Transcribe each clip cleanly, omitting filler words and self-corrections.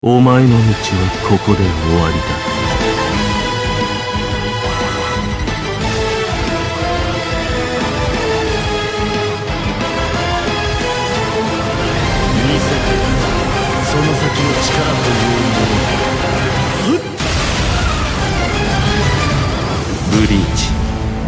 お前の道はここで終わりだ。見せてその先の力というもの。ブリーチ、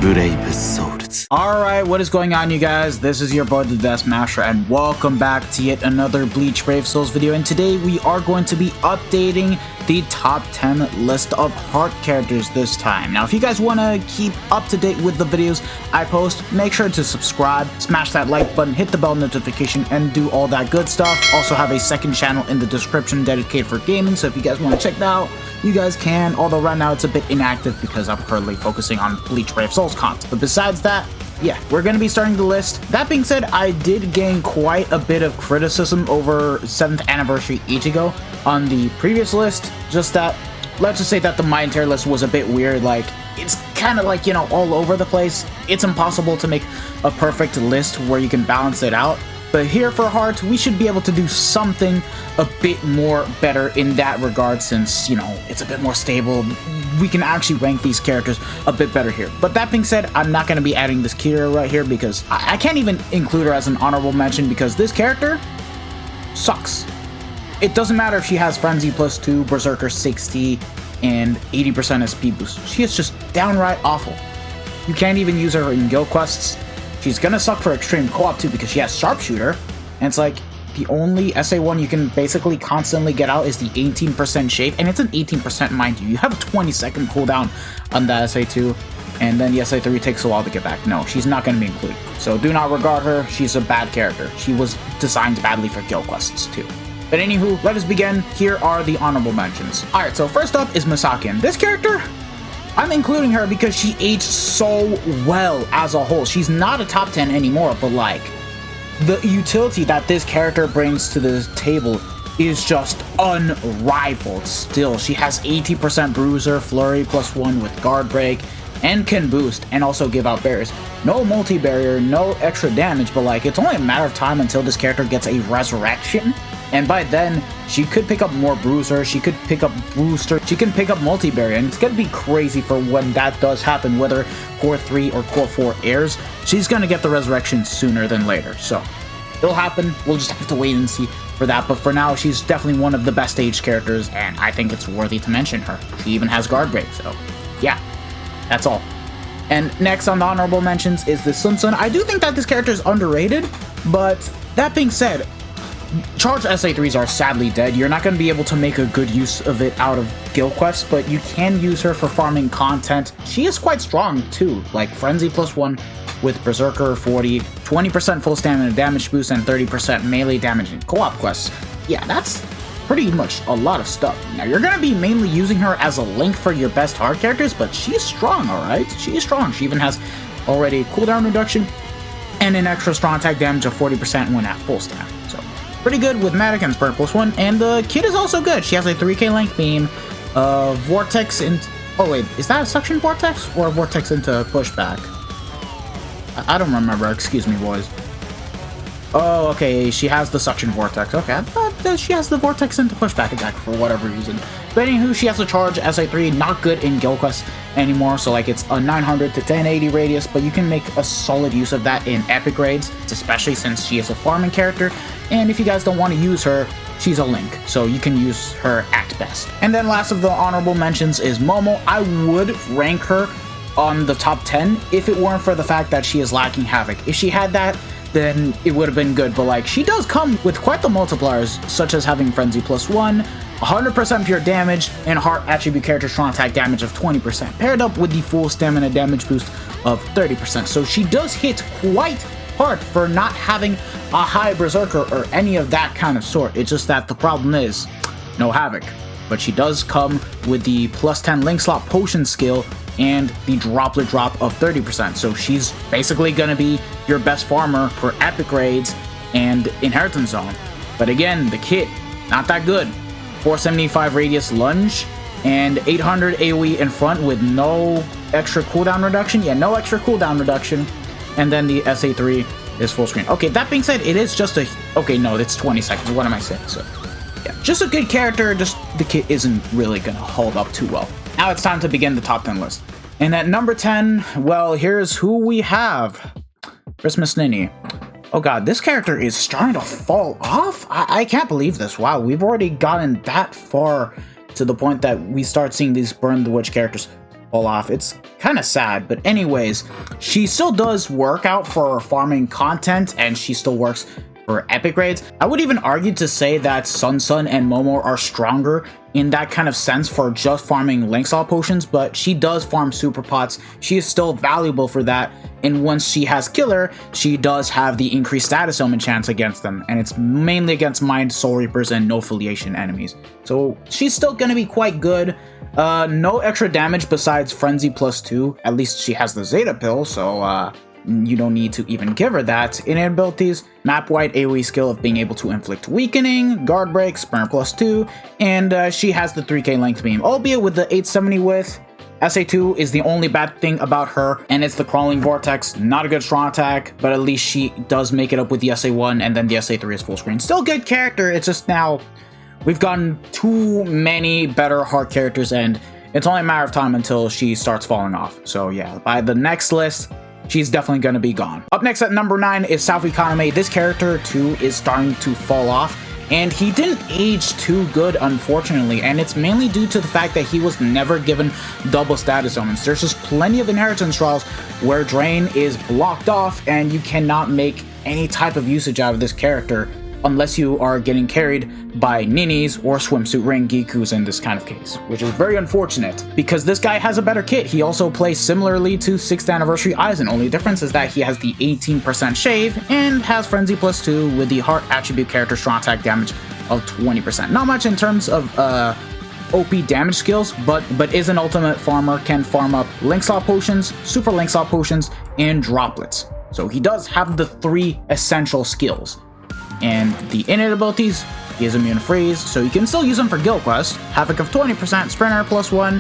ブレイブソウルズ。 Alright, what is going on, you guys? This is your boy the Death Smasher, and welcome back to yet another Bleach Brave Souls video. And today we are going to be updating the top 10 list of heart characters this time. Now, if you guys want to keep up to date with the videos I post, make sure to subscribe, smash that like button, hit the bell notification, and do all that good stuff. Also have a second channel in the description dedicated for gaming, so if you guys want to check that out, you guys can, although right now it's a bit inactive because I'm currently focusing on Bleach Brave Souls content. But besides that, yeah, we're going to be starting the list. That being said, I did gain quite a bit of criticism over 7th Anniversary Ichigo on the previous list. Just that, let's just say that the My entire list was a bit weird. Like, it's kind of like, you know, all over the place. It's impossible to make a perfect list where you can balance it out. But here for Heart, we should be able to do something a bit more better in that regard, since, you know, it's a bit more stable. We can actually rank these characters a bit better here. But that being said, I'm not going to be adding this Kirio right here because I can't even include her as an honorable mention because this character sucks. It doesn't matter if she has Frenzy +2, Berserker 60, and 80% SP boost. She is just downright awful. You can't even use her in guild quests. She's gonna suck for extreme co-op too because she has Sharpshooter, and it's like the only SA1 you can basically constantly get out is the 18% shape, and it's an 18%, mind you. You have a 20-second cooldown on the SA2, and then the SA3 takes a while to get back. No, she's not gonna be included. So do not regard her. She's a bad character. She was designed badly for guild quests too. But anywho, let us begin. Here are the honorable mentions. Alright, so first up is Misaki, and this character, I'm including her because she aged so well as a whole. She's not a top 10 anymore, but like, the utility that this character brings to the table is just unrivaled still. She has 80% bruiser, flurry +1 with guard break, and can boost and also give out barriers. No multi-barrier, no extra damage, but like, it's only a matter of time until this character gets a resurrection. And by then, she could pick up more bruiser, she could pick up booster, she can pick up multi-barrier, and it's gonna be crazy for when that does happen, whether Core 3 or Core 4 airs. She's gonna get the resurrection sooner than later, so it'll happen. We'll just have to wait and see for that, but for now, she's definitely one of the best aged characters, and I think it's worthy to mention her. She even has guard break, so yeah, that's all. And next on the honorable mentions is the Sun. I do think that this character is underrated, but that being said, Charged SA3s are sadly dead. You're not going to be able to make a good use of it out of guild quests, but you can use her for farming content. She is quite strong too, like Frenzy +1 with Berserker 40, 20% full stamina damage boost, and 30% melee damage in co-op quests. Yeah, that's pretty much a lot of stuff. Now, you're going to be mainly using her as a link for your best hard characters, but she's strong, alright? She is strong. She even has already cooldown reduction and an extra strong attack damage of 40% when at full stamina. So pretty good with Matic and Spurt +1, and the kit is also good. She has a 3k length beam, vortex in. Oh wait, is that a suction vortex or a vortex into pushback? I don't remember. Excuse me, boys. Oh, okay, she has the suction vortex. Okay, I thought that she has the vortex into pushback attack for whatever reason. But anywho, she has a charge SA3, not good in guild quests anymore, so like it's a 900 to 1080 radius, but you can make a solid use of that in epic raids, especially since she is a farming character, and if you guys don't want to use her, she's a link, so you can use her at best. And then last of the honorable mentions is Momo. I would rank her on the top 10 if it weren't for the fact that she is lacking Havoc. If she had that, then it would have been good, but like, she does come with quite the multipliers, such as having Frenzy +1, 100% pure damage, and Heart attribute character strong attack damage of 20%, paired up with the full stamina damage boost of 30%. So she does hit quite hard for not having a high Berserker or any of that kind of sort. It's just that the problem is no Havoc. But she does come with the +10 link slot potion skill and the droplet drop of 30%. So she's basically gonna be your best farmer for epic raids and inheritance zone. But again, the kit, not that good. 475 radius lunge and 800 AoE in front with no extra cooldown reduction. Yeah, no extra cooldown reduction. And then the SA3 is full screen. Okay, that being said, it is just a. Okay, no, it's 20 seconds. What am I saying? So, yeah. just a good character, just the kit isn't really gonna hold up too well. Now it's time to begin the top 10 list. And at number 10, well, here's who we have. Christmas Ninny. Oh god, this character is starting to fall off? I can't believe this. Wow, we've already gotten that far to the point that we start seeing these Burn the Witch characters fall off. It's kind of sad, but anyways, she still does work out for farming content, and she still works for epic raids. I would even argue to say that Sun and Momo are stronger in that kind of sense for just farming Linksaw potions, but she does farm super pots. She is still valuable for that, and once she has Killer, she does have the increased status element chance against them, and it's mainly against Mind, Soul Reapers, and no affiliation enemies. So she's still gonna be quite good. No extra damage besides Frenzy +2. At least she has the Zeta pill, so you don't need to even give her that. Innate abilities, map wide AoE skill of being able to inflict weakening, guard break, spurn +2, and she has the 3k length beam, albeit with the 870 width. SA2 is the only bad thing about her, and it's the crawling vortex. Not a good strong attack, but at least she does make it up with the SA1, and then the SA3 is full screen. Still good character, it's just now we've gotten too many better hard characters, and it's only a matter of time until she starts falling off. So yeah, by the next list, she's definitely going to be gone. Up next at number 9 is South Economy. This character too is starting to fall off, and he didn't age too good, unfortunately, and it's mainly due to the fact that he was never given double status elements. There's just plenty of inheritance trials where Drain is blocked off, and you cannot make any type of usage out of this character unless you are getting carried by Ninnies or Swimsuit Ring Gikus in this kind of case, which is very unfortunate because this guy has a better kit. He also plays similarly to 6th Anniversary Aizen. Only difference is that he has the 18% shave and has Frenzy +2 with the Heart attribute character strong attack damage of 20%. Not much in terms of OP damage skills, but is an ultimate farmer, can farm up Linksaw potions, Super Linksaw potions, and droplets. So he does have the 3 essential skills. And the innate abilities, he is immune to freeze, so you can still use them for guild quests. Havoc of 20%, Sprinter +1,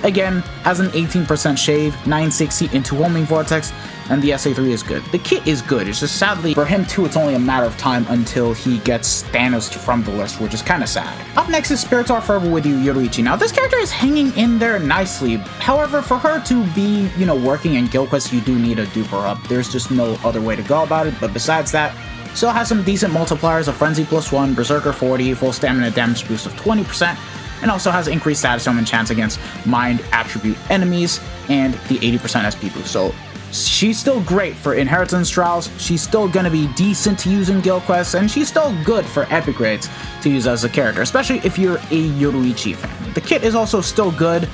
again, has an 18% shave, 960 into Homing Vortex, and the SA3 is good. The kit is good, it's just sadly, for him too, it's only a matter of time until he gets Thanos from the list, which is kind of sad. Up next is Spirits Are Forever with You, Yoruichi. Now, this character is hanging in there nicely. However, for her to be, working in guild quests, you do need to dupe her up. There's just no other way to go about it, but besides that, still has some decent multipliers of Frenzy +1, Berserker 40, full stamina damage boost of 20%, and also has increased status element chance against Mind attribute enemies and the 80% SP boost. So she's still great for inheritance trials, she's still gonna be decent to use in guild quests, and she's still good for epic raids to use as a character, especially if you're a Yoruichi fan. The kit is also still good,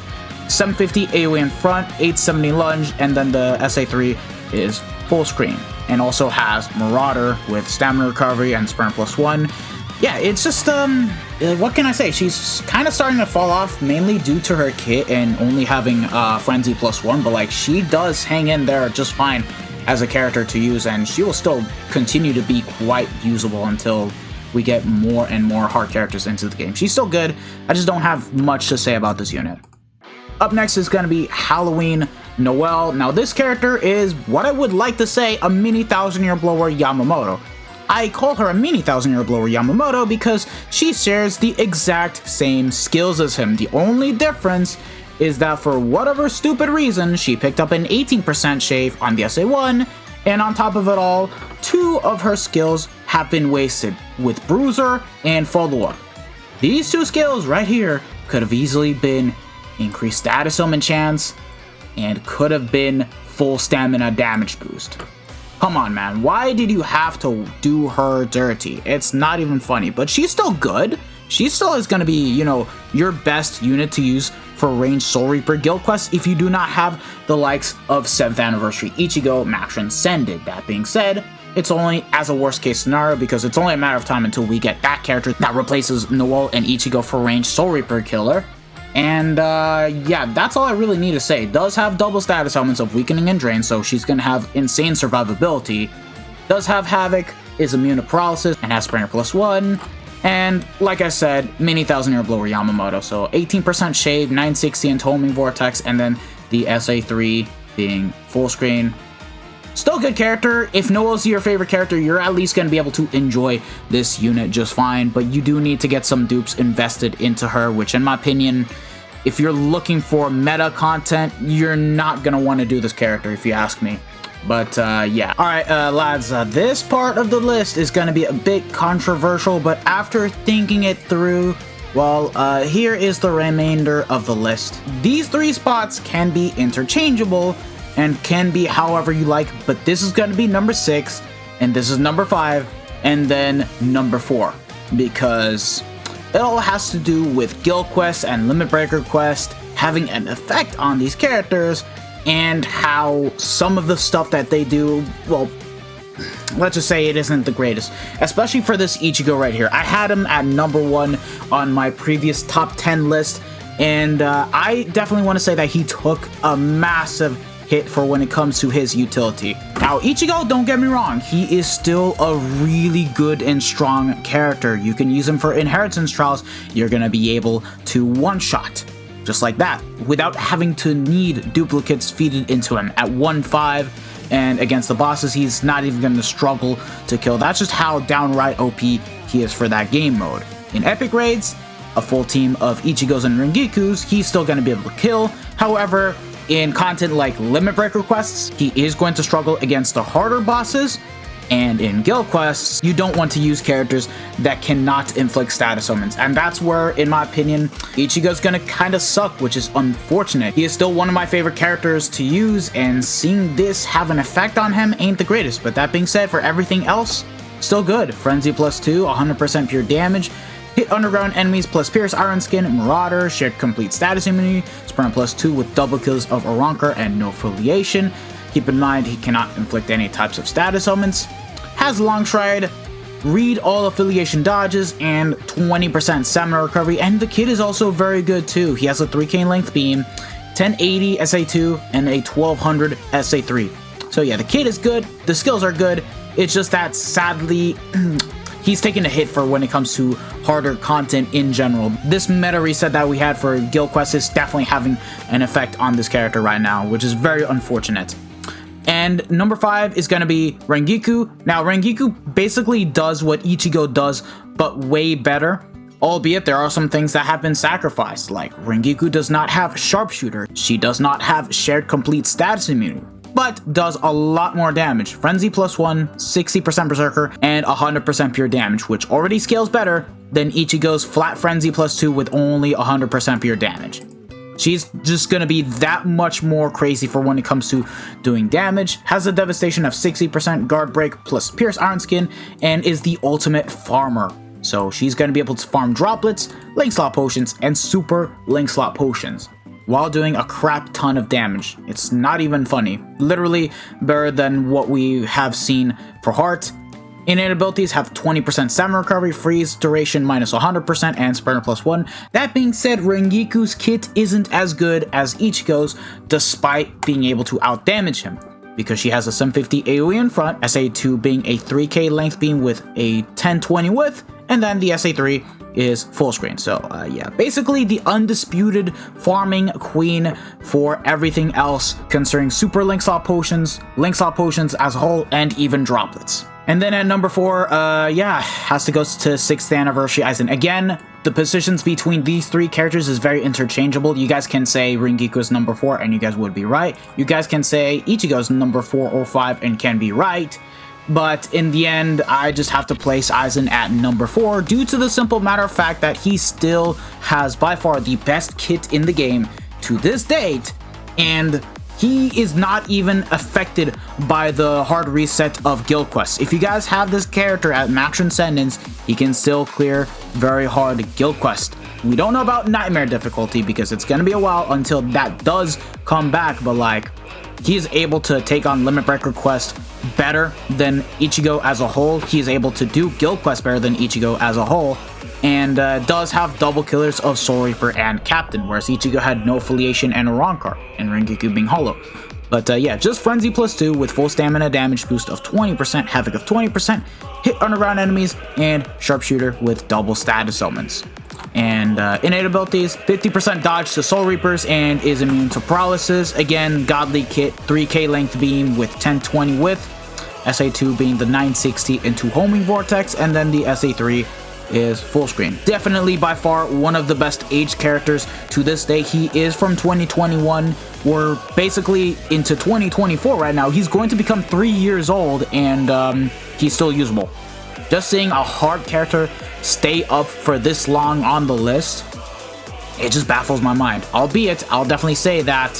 750 AoE in front, 870 lunge, and then the SA3 is full screen, and also has Marauder with stamina recovery and spurn +1. Yeah, it's just, what can I say? She's kind of starting to fall off, mainly due to her kit and only having Frenzy +1, but she does hang in there just fine as a character to use, and she will still continue to be quite usable until we get more and more hard characters into the game. She's still good, I just don't have much to say about this unit. Up next is going to be Halloween Noelle. Now, this character is what I would like to say a mini 1000-year blower Yamamoto. I call her a mini 1000-year blower Yamamoto because she shares the exact same skills as him. The only difference is that for whatever stupid reason, she picked up an 18% shave on the SA1, and on top of it all, 2 of her skills have been wasted with Bruiser and Follower. These 2 skills right here could have easily been increased status element chance, and could have been full stamina damage boost. Come on, man, why did you have to do her dirty? It's not even funny, but she's still good. She still is going to be, your best unit to use for ranged Soul Reaper guild quests if you do not have the likes of 7th Anniversary Ichigo Max Transcended. That being said, it's only as a worst case scenario because it's only a matter of time until we get that character that replaces Noelle and Ichigo for ranged Soul Reaper killer. And yeah, that's all I really need to say. Does have double status elements of weakening and drain, so she's gonna have insane survivability. Does have Havoc, is immune to paralysis, and has Sprinter +1. And like I said, mini 1000-year blower Yamamoto. So 18% shade, 960 into Homing Vortex, and then the SA3 being full screen. Still good character. If Noah's your favorite character, you're at least going to be able to enjoy this unit just fine, but you do need to get some dupes invested into her, which in my opinion, if you're looking for meta content, you're not going to want to do this character if you ask me. But yeah. Alright, lads, this part of the list is going to be a bit controversial, but after thinking it through, well, here is the remainder of the list. These 3 spots can be interchangeable and can be however you like, but this is going to be number 6, and this is number 5, and then number 4, because it all has to do with guild quests and limit breaker quest having an effect on these characters, and how some of the stuff that they do, well, let's just say it isn't the greatest, especially for this Ichigo right here. I had him at number 1 on my previous top 10 list, and I definitely want to say that he took a massive hit for when it comes to his utility. Now, Ichigo, don't get me wrong, he is still a really good and strong character. You can use him for inheritance trials. You're gonna be able to one-shot just like that without having to need duplicates feeded into him at 1-5, and against the bosses he's not even gonna struggle to kill. That's just how downright OP he is for that game mode. In epic raids, a full team of Ichigos and Rengikus, he's still gonna be able to kill. However, in content like limit breaker quests, he is going to struggle against the harder bosses, and in guild quests, you don't want to use characters that cannot inflict status omens, and that's where, in my opinion, Ichigo's gonna kind of suck, which is unfortunate. He is still one of my favorite characters to use, and seeing this have an effect on him ain't the greatest, but that being said, for everything else, still good. Frenzy +2, 100% pure damage, hit underground enemies plus Pierce Iron Skin, Marauder, shared complete status immunity, Sprint +2 with double kills of Arankar and no affiliation. Keep in mind he cannot inflict any types of status omens. Has Long Stride, read all affiliation dodges, and 20% stamina recovery, and the kid is also very good too. He has a 3k length beam, 1080 SA2, and a 1200 SA3. So yeah, the kid is good, the skills are good, it's just that sadly, he's taking a hit for when it comes to harder content in general. This meta reset that we had for guild quests is definitely having an effect on this character right now, which is very unfortunate. And number 5 is going to be Rengiku. Now, Rengiku basically does what Ichigo does, but way better. Albeit, there are some things that have been sacrificed, like Rengiku does not have Sharpshooter. She does not have shared complete status immunity, but does a lot more damage. Frenzy +1, 60% Berserker, and 100% pure damage, which already scales better than Ichigo's flat Frenzy +2 with only 100% pure damage. She's just gonna be that much more crazy for when it comes to doing damage, has a devastation of 60% guard break plus Pierce Iron Skin, and is the ultimate farmer. So she's gonna be able to farm droplets, link slot potions, and super link slot potions, while doing a crap ton of damage. It's not even funny. Literally better than what we have seen for Heart. Innate abilities have 20% stamina recovery, freeze duration -100%, and sprint +1. That being said, Rengiku's kit isn't as good as Ichigo's, despite being able to outdamage him, because she has a 750 AoE in front, SA2 being a 3k length beam with a 1020 width, and then the SA3 is full screen. So yeah, basically the undisputed farming queen for everything else concerning super link slot potions as a whole, and even droplets. And then at number 4, yeah, has to go to 6th anniversary Aizen. Again, the positions between these 3 characters is very interchangeable. You guys can say Rengiku is number 4 and you guys would be right. You guys can say Ichigo is number 4 or 5 and can be right. But in the end, I just have to place Aizen at number 4 due to the simple matter of fact that he still has by far the best kit in the game to this date, and he is not even affected by the hard reset of guild quests. If you guys have this character at max transcendence, he can still clear very hard guild quest. We don't know about nightmare difficulty because it's gonna be a while until that does come back, but like, he is able to take on limit breaker quest better than Ichigo as a whole. He is able to do guild quest better than Ichigo as a whole, and does have double killers of Soul Reaper and Captain, whereas Ichigo had no affiliation and Arankar, and Rengiku being hollow. But yeah, just Frenzy +2 with full stamina damage boost of 20%, Havoc of 20%, hit underground enemies, and Sharpshooter with double status omens. And innate abilities, 50% dodge to Soul Reapers and is immune to paralysis. Again, godly kit, 3k length beam with 1020 width. SA2 being the 960 into homing vortex, and then the SA3 is full screen. Definitely by far one of the best aged characters to this day. He is from 2021. We're basically into 2024 right now. He's going to become 3 years old, and he's still usable. Just seeing a hard character stay up for this long on the list, it just baffles my mind. Albeit, I'll definitely say that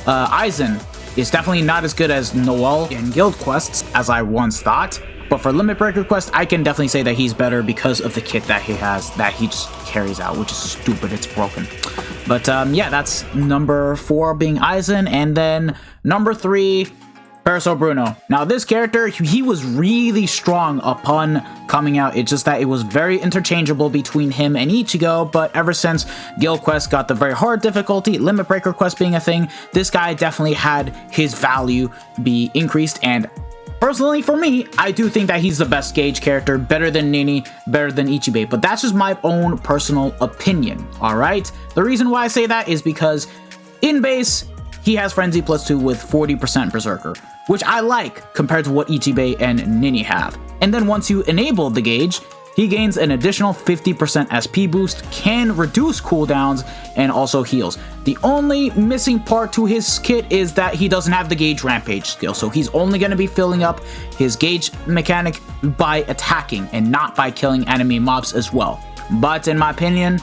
Aizen is definitely not as good as Noel in guild quests as I once thought. But for Limit Breaker quest, I can definitely say that he's better because of the kit that he has, that he just carries out, which is stupid. It's broken. But yeah, that's number 4 being Aizen, and then number 3, Perso Bruno. Now this character, he was really strong upon coming out. It's just that it was very interchangeable between him and Ichigo, but ever since Guild Quest got the very hard difficulty, Limit Breaker Quest being a thing, this guy definitely had his value be increased. And personally, for me, I do think that he's the best Gauge character, better than Nini, better than Ichibe, but that's just my own personal opinion, alright? The reason why I say that is because in base, he has Frenzy +2 with 40% Berserker, which I like compared to what Ichibe and Nini have. And then once you enable the Gauge, he gains an additional 50% SP boost, can reduce cooldowns, and also heals. The only missing part to his kit is that he doesn't have the Gauge Rampage skill, so he's only going to be filling up his Gauge mechanic by attacking and not by killing enemy mobs as well. But in my opinion,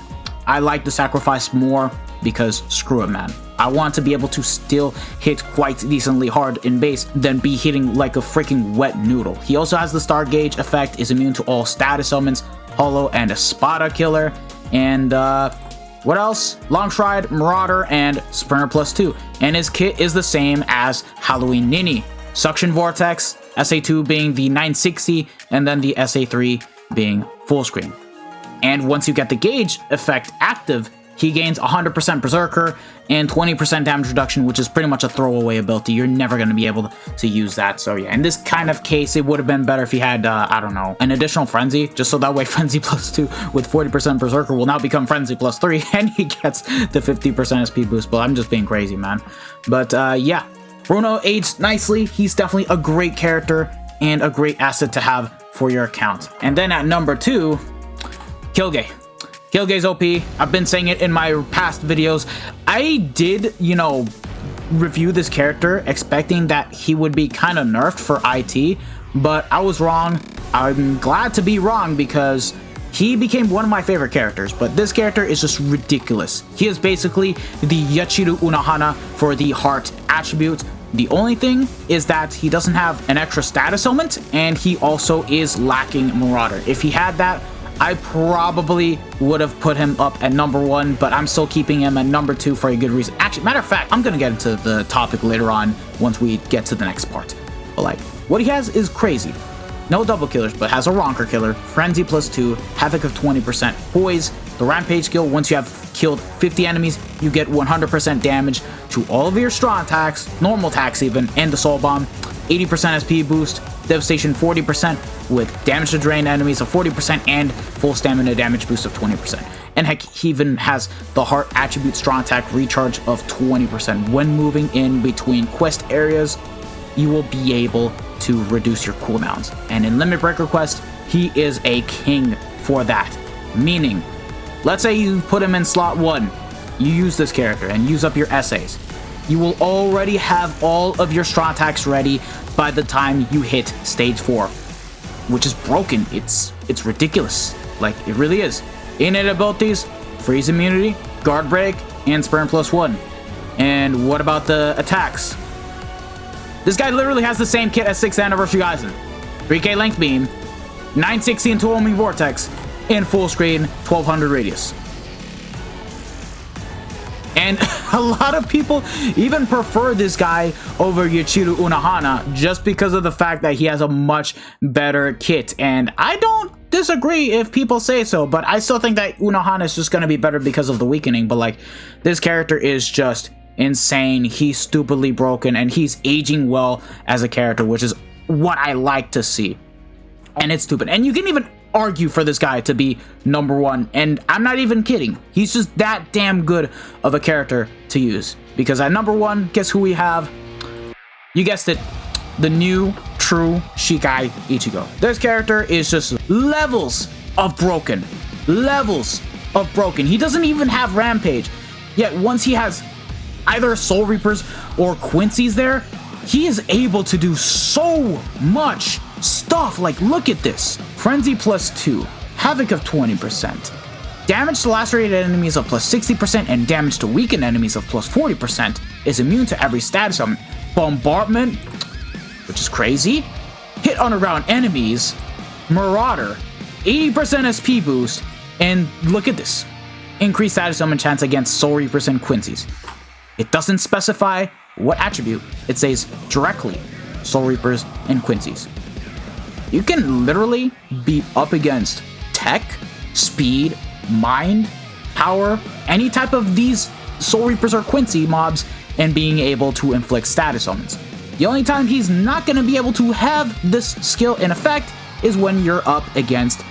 I like the sacrifice more because screw it, man. I want to be able to still hit quite decently hard in base than be hitting like a freaking wet noodle. He also has the Star Gauge effect, is immune to all status elements, Hollow, and Espada Killer. And what else? Long Stride, Marauder, and Sprinter +2. And his kit is the same as Halloween Nini. Suction Vortex, SA2 being the 960, and then the SA3 being full screen. And once you get the Gauge effect active, he gains 100% Berserker and 20% damage reduction, which is pretty much a throwaway ability. You're never going to be able to use that. So yeah, in this kind of case, it would have been better if he had, I don't know, an additional Frenzy, just so that way Frenzy +2 with 40% Berserker will now become Frenzy +3, and he gets the 50% SP boost. But I'm just being crazy, man. But yeah, Bruno aged nicely. He's definitely a great character and a great asset to have for your account. And then at number 2, Quilge. Quilge's OP. I've been saying it in my past videos. I did, review this character expecting that he would be kind of nerfed for IT, but I was wrong. I'm glad to be wrong because he became one of my favorite characters, but this character is just ridiculous. He is basically the Yachiru Unohana for the heart attribute. The only thing is that he doesn't have an extra status element, and he also is lacking Marauder. If he had that, I probably would have put him up at number 1, but I'm still keeping him at number 2 for a good reason. Actually, matter of fact, I'm going to get into the topic later on once we get to the next part. But like, what he has is crazy. No double killers, but has a Ronker killer, Frenzy +2, Havoc of 20%, Poise, the Rampage skill. Once you have killed 50 enemies, you get 100% damage to all of your strong attacks, normal attacks even, and the Soul Bomb. 80% SP boost, Devastation 40% with damage to drain enemies of 40% and full stamina damage boost of 20%. And heck, he even has the heart attribute strong attack recharge of 20%. When moving in between quest areas, you will be able to reduce your cooldowns. And in Limit Breaker Quest, he is a king for that. Meaning, let's say you put him in slot 1, you use this character and use up your essays. You will already have all of your strong attacks ready by the time you hit stage 4, which is broken. It's ridiculous. Like, it really is. Innate abilities, freeze immunity, guard break, and sprint +1. And what about the attacks? This guy literally has the same kit as 6th Anniversary Aizen. 3k length beam, 960 into homing vortex, and full screen 1200 radius. And a lot of people even prefer this guy over Yachiru Unohana just because of the fact that he has a much better kit. And I don't disagree if people say so, but I still think that Unohana is just going to be better because of the weakening. But like, this character is just insane. He's stupidly broken and he's aging well as a character, which is what I like to see. And it's stupid. And you can even argue for this guy to be #1, and I'm not even kidding. He's just that damn good of a character to use. Because at #1, guess who we have? You guessed it, the new true Shikai Ichigo. This character is just levels of broken. Levels of broken. He doesn't even have Rampage. Yet once he has either Soul Reapers or Quincy's there, he is able to do so much stuff. Like, look at this. Frenzy +2, Havoc of 20%, damage to lacerated enemies of +60%, and damage to weakened enemies of +40%, is immune to every status element. Bombardment, which is crazy. Hit on around enemies. Marauder, 80% SP boost, and look at this. Increased status element chance against Soul Reapers and Quincy's. It doesn't specify what attribute. It says directly Soul Reapers and Quincy's. You can literally be up against tech, speed, mind, power, any type of these Soul Reapers or Quincy mobs, and being able to inflict status elements. The only time he's not going to be able to have this skill in effect is when you're up against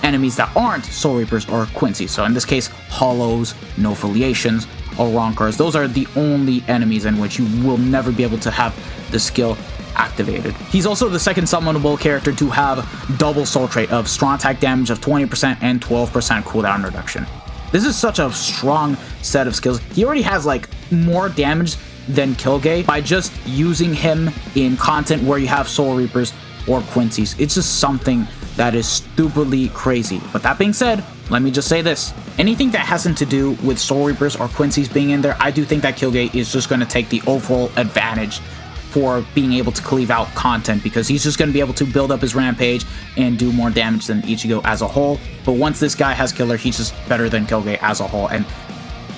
enemies that aren't Soul Reapers or Quincy. So in this case, Hollows, No Affiliations, or Ronkers. Those are the only enemies in which you will never be able to have the skill activated. He's also the second summonable character to have double soul trait of strong attack damage of 20% and 12% cooldown reduction. This is such a strong set of skills. He already has like more damage than Quilge by just using him in content where you have Soul Reapers or Quincy's. It's just something that is stupidly crazy. But that being said, let me just say this. Anything that hasn't to do with Soul Reapers or Quincy's being in there, I do think that Quilge is just going to take the overall advantage for being able to cleave out content, because he's just going to be able to build up his Rampage and do more damage than Ichigo as a whole. But once this guy has Killer, he's just better than Quilge as a whole. And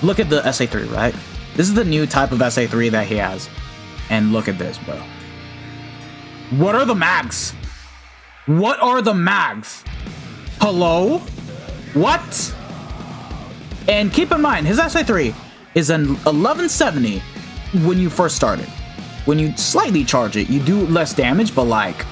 look at the SA3, right? This is the new type of SA3 that he has. And look at this, bro. What are the mags? What are the mags? Hello? What? And keep in mind, his SA3 is an 1170 when you first started. When you slightly charge it, you do less damage, but like,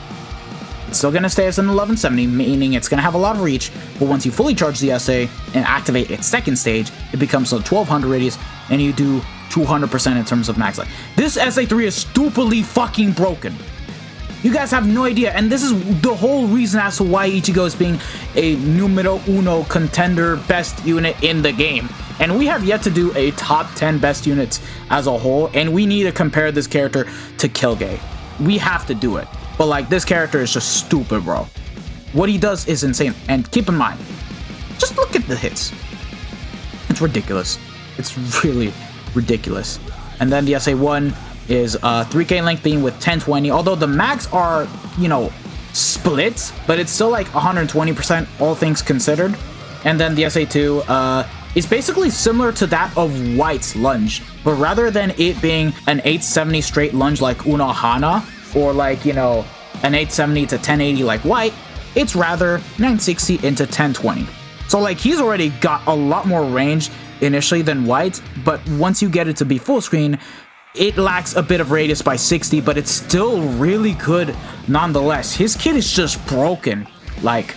it's still gonna stay as an 1170, meaning it's gonna have a lot of reach. But once you fully charge the SA and activate its second stage, it becomes a 1200 radius, and you do 200% in terms of max life. This SA3 is stupidly fucking broken. You guys have no idea, and this is the whole reason as to why Ichigo is being a numero uno contender best unit in the game. And we have yet to do a top 10 best units as a whole, and we need to compare this character to Quilge. We have to do it. But like, this character is just stupid, bro. What he does is insane. And keep in mind, just look at the hits. It's ridiculous. It's really ridiculous. And then the SA1 is 3k length beam with 1020, although the max are, you know, split, but it's still like 120% all things considered. And then the SA2 is basically similar to that of White's lunge, but rather than it being an 870 straight lunge like Unohana, or like, you know, an 870 to 1080 like White, it's rather 960 into 1020. So like, he's already got a lot more range initially than White, but once you get it to be full screen, it lacks a bit of radius by 60, but it's still really good nonetheless. His kit is just broken. Like,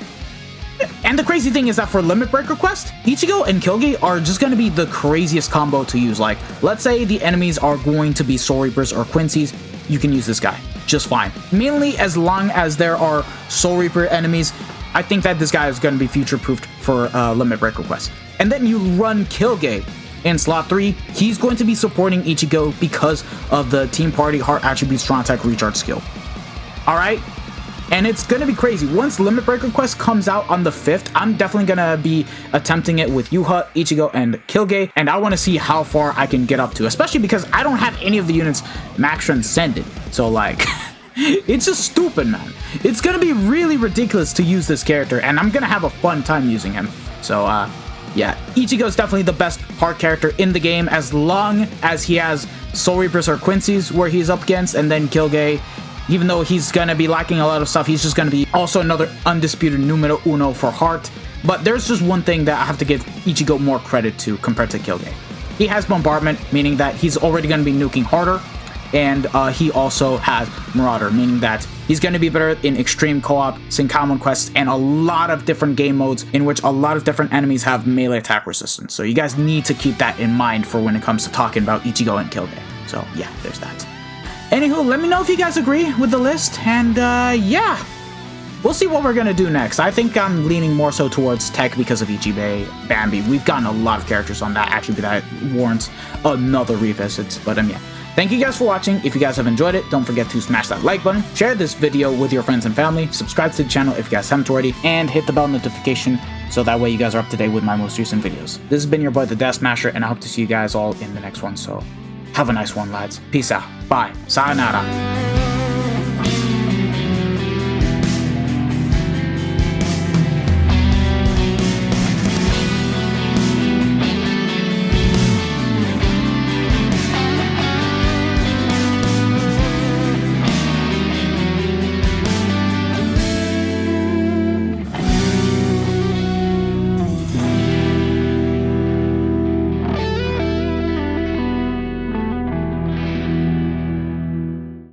and the crazy thing is that for Limit Break Request, Ichigo and Quilge are just going to be the craziest combo to use. Like, let's say the enemies are going to be Soul Reapers or Quincy's, you can use this guy just fine. Mainly as long as there are Soul Reaper enemies, I think that this guy is going to be future-proofed for Limit Break Request. And then you run Quilge in slot 3, he's going to be supporting Ichigo because of the Team Party Heart Attribute Strong Attack Recharge skill. Alright? And it's going to be crazy. Once Limit Break Request comes out on the 5th, I'm definitely going to be attempting it with Yuha, Ichigo, and Quilge, and I want to see how far I can get up to, especially because I don't have any of the units max transcended. So like, it's just stupid, man. It's going to be really ridiculous to use this character, and I'm going to have a fun time using him. So, yeah, Ichigo is definitely the best heart character in the game as long as he has Soul Reapers or Quincy's where he's up against, and then Quilge, even though he's going to be lacking a lot of stuff, he's just going to be also another undisputed numero uno for heart. But there's just one thing that I have to give Ichigo more credit to compared to Quilge. He has Bombardment, meaning that he's already going to be nuking harder. and he also has Marauder, meaning that he's going to be better in extreme co-op, Sinkamon quests, and a lot of different game modes in which a lot of different enemies have melee attack resistance. So you guys need to keep that in mind for when it comes to talking about Ichigo and Quilge. So yeah, there's that. Anywho, let me know if you guys agree with the list, and yeah, we'll see what we're gonna do next. I think I'm leaning more so towards Tech because of Ichibe, Bambi. We've gotten a lot of characters on that attribute that warrants another revisit, but yeah. Thank you guys for watching. If you guys have enjoyed it, don't forget to smash that like button, share this video with your friends and family, subscribe to the channel if you guys haven't already, and hit the bell notification so that way you guys are up to date with my most recent videos. This has been your boy, the Death Smasher, and I hope to see you guys all in the next one, so have a nice one, lads. Peace out. Bye. Sayonara.